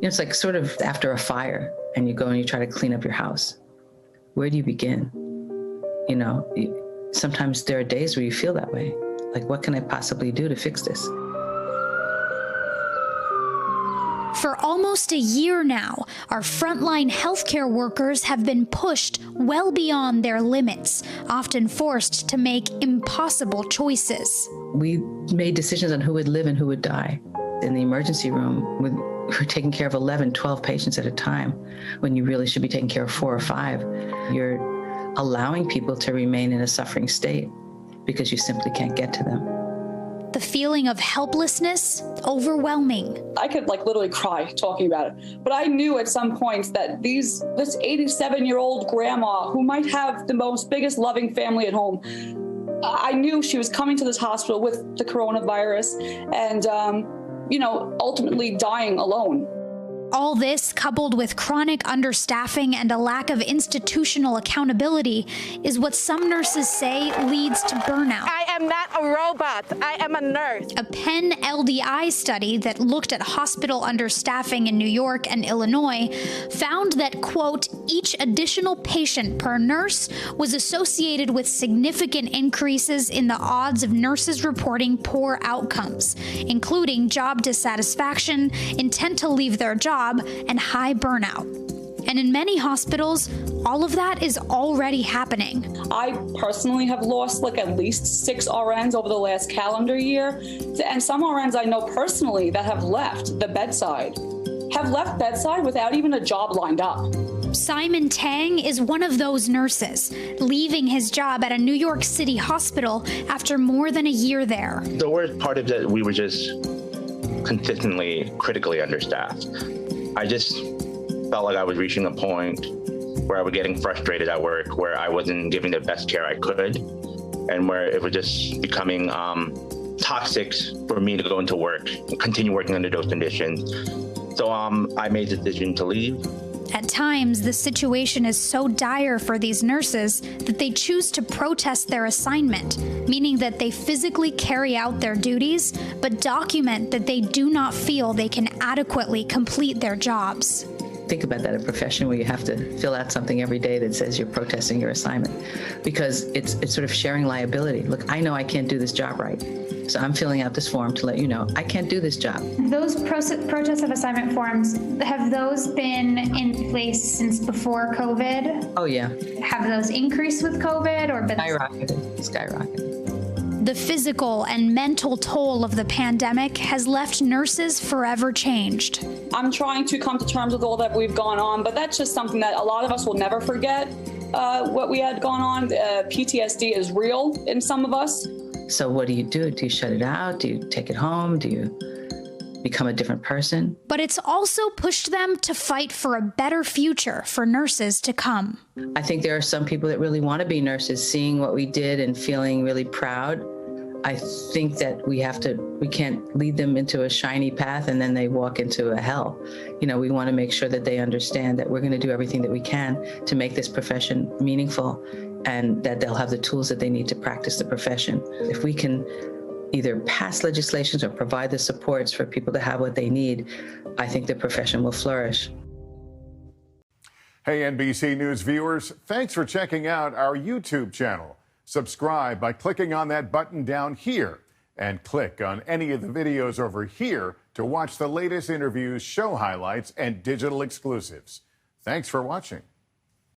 It's like sort of after a fire and you go and you try to clean up your house. Where do you begin? Sometimes there are days where you feel that way. Like, what can I possibly do to fix this? For almost a year now, our frontline healthcare workers have been pushed well beyond their limits, often forced to make impossible choices. We made decisions on who would live and who would die. In the emergency room, we're taking care of 11, 12 patients at a time, when you really should be taking care of 4 or 5. You're allowing people to remain in a suffering state because you simply can't get to them. The feeling of helplessness, overwhelming. I could literally cry talking about it. But I knew at some point that this 87-year-old grandma who might have the biggest loving family at home, I knew she was coming to this hospital with the coronavirus and, ultimately dying alone. All this, coupled with chronic understaffing and a lack of institutional accountability, is what some nurses say leads to burnout. I am not a robot. I am a nurse. A Penn LDI study that looked at hospital understaffing in New York and Illinois found that, quote, each additional patient per nurse was associated with significant increases in the odds of nurses reporting poor outcomes, including job dissatisfaction, intent to leave their job, and high burnout. And in many hospitals, all of that is already happening. I personally have lost at least 6 RNs over the last calendar year. And some RNs I know personally that have left bedside without even a job lined up. Simon Tang is one of those nurses, leaving his job at a New York City hospital after more than a year there. The worst part is that we were just consistently critically understaffed. I just felt like I was reaching a point where I was getting frustrated at work, where I wasn't giving the best care I could, and where it was just becoming toxic for me to go into work and continue working under those conditions. So I made the decision to leave. At times, the situation is so dire for these nurses that they choose to protest their assignment, meaning that they physically carry out their duties, but document that they do not feel they can adequately complete their jobs. Think about that, a profession where you have to fill out something every day that says you're protesting your assignment, because it's sort of sharing liability. Look, I know I can't do this job right, so I'm filling out this form to let you know I can't do this job. Those protest of assignment forms, have those been in place since before COVID? Oh, yeah. Have those increased with COVID or been skyrocketed? The physical and mental toll of the pandemic has left nurses forever changed. I'm trying to come to terms with all that we've gone on, but that's just something that a lot of us will never forget, what we had gone on. PTSD is real in some of us. So what do you do? Do you shut it out? Do you take it home? Do you become a different person? But it's also pushed them to fight for a better future for nurses to come. I think there are some people that really want to be nurses, seeing what we did and feeling really proud. I think that we can't lead them into a shiny path and then they walk into a hell. We want to make sure that they understand that we're going to do everything that we can to make this profession meaningful, and that they'll have the tools that they need to practice the profession. If we can either pass legislations or provide the supports for people to have what they need, I think the profession will flourish. Hey, NBC News viewers, thanks for checking out our YouTube channel. Subscribe by clicking on that button down here, and click on any of the videos over here to watch the latest interviews, show highlights, and digital exclusives. Thanks for watching.